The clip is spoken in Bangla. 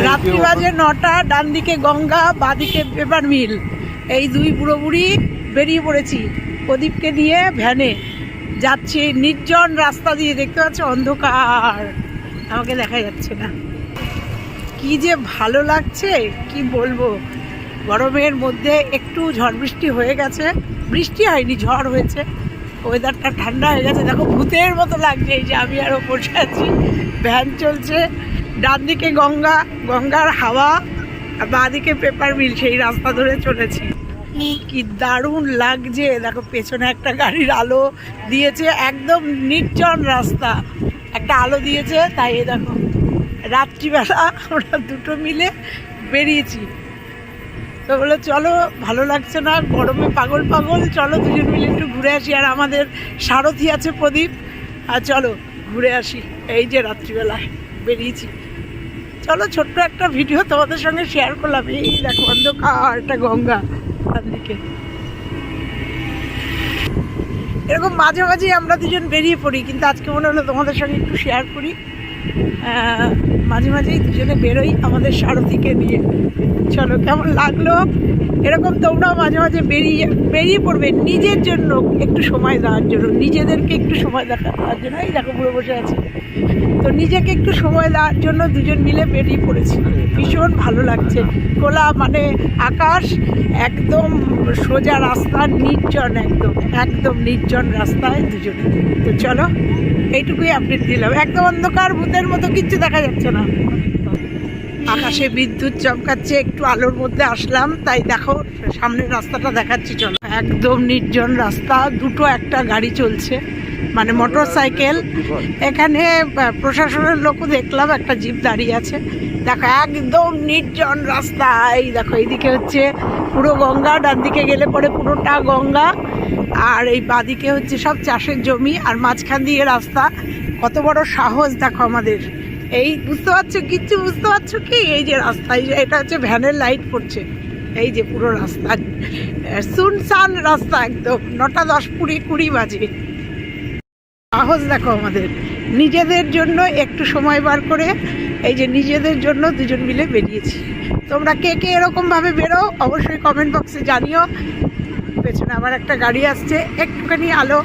রাত্রি বাজে 9টা, ডান দিকে গঙ্গা, বাঁদিকে পেপার মিল। এই দুই বুড়ো বুড়ি বেরিয়ে পড়েছি প্রদীপকে নিয়ে ভ্যানে যাচ্ছি নির্জন রাস্তা দিয়ে। দেখতে পাচ্ছ অন্ধকার, আমাকে দেখা যাচ্ছে না। কি যে ভালো লাগছে কি বলবো। গরমের মধ্যে একটু ঝড় বৃষ্টি হয়ে গেছে, বৃষ্টি হয়নি ঝড় হয়েছে, ওয়েদারটা ঠান্ডা হয়ে গেছে। দেখো ভূতের মতো লাগছে। এই যে আমি আরও বসে আছি, ভ্যান চলছে, ডান দিকে গঙ্গা, গঙ্গার হাওয়া, আর বাঁদিকে পেপার মিল। সেই রাস্তা ধরে চলেছি, কি দারুণ লাগছে। দেখো পেছনে একটা গাড়ির আলো দিয়েছে, একদম নির্জন রাস্তা, একটা আলো দিয়েছে। তাই দেখো রাত্রিবেলা আমরা দুটো মিলে বেরিয়েছি। তো বলে চলো, ভালো লাগছে না, গরমে পাগল পাগল, চলো দুজন মিলে একটু ঘুরে আসি। আর আমাদের সারথি আছে প্রদীপ, আর চলো ঘুরে আসি। এই যে রাত্রিবেলায় বেরিয়েছি, চলো ছোট্ট একটা ভিডিও তোমাদের সঙ্গে শেয়ার করলাম। এই দেখো অন্ধকার, একটা গঙ্গা দিকে। এরকম মাঝে মাঝেই আমরা দুজন বেরিয়ে পড়ি, কিন্তু আজকে মনে হলো তোমাদের সঙ্গে একটু শেয়ার করি। মাঝে মাঝেই দুজনে বেরোই আমাদের সারথিকে নিয়ে। চলো, কেমন লাগলো? এরকম তোমরাও মাঝে মাঝে বেরিয়ে পড়বে নিজের জন্য, একটু সময় দেওয়ার জন্য, নিজেদেরকে একটু সময় দেওয়ার জন্য। এই দেখো পুরো বসে আছে, তো নিজেকে একটু সময় দেওয়ার জন্য দুজন মিলে বেরিয়ে পড়েছি। ভীষণ ভালো লাগছে। খোলা মানে আকাশ, একদম সোজা রাস্তা, নির্জন, একদম একদম নির্জন রাস্তায় দুজনে। তো চলো, এইটুকুই আপডেট দিলাম। একদম অন্ধকার, ভূতের মতো, কিচ্ছু দেখা যাচ্ছে না। আকাশে বিদ্যুৎ চমকাচ্ছে, একটু আলোর মধ্যে আসলাম, তাই দেখো সামনের রাস্তাটা দেখাচ্ছি। চলো, একদম নির্জন রাস্তা, দুটো একটা গাড়ি চলছে, মানে মোটর সাইকেল। এখানে প্রশাসনের লোকও দেখলাম, একটা জিপ দাঁড়িয়ে আছে। দেখো একদম নির্জন রাস্তা। এই দেখো এইদিকে হচ্ছে পুরো গঙ্গা, ডান দিকে গেলে পরে পুরোটা গঙ্গা, আর এই বাঁদিকে হচ্ছে সব চাষের জমি, আর মাঝখান দিয়ে রাস্তা। কত বড় সাহস দেখো আমাদের। এই বুঝতে পারছো, কিচ্ছু বুঝতে পারছো কি? এই যে রাস্তা, এই যে এটা হচ্ছে ভ্যানের লাইট পড়ছে। এই যে পুরো রাস্তা সুনসান রাস্তা, একদম 9টা 10 20 বাজে। সাহস দেখো আমাদের, নিজেদের জন্য একটু সময় বার করে, এই যে নিজেদের জন্য দুজন মিলে বেরিয়েছি। তোমরা কে কে এরকমভাবে বেরো অবশ্যই কমেন্ট বক্সে জানিও। পেছনে আবার একটা গাড়ি আসছে, একটুখানি আলো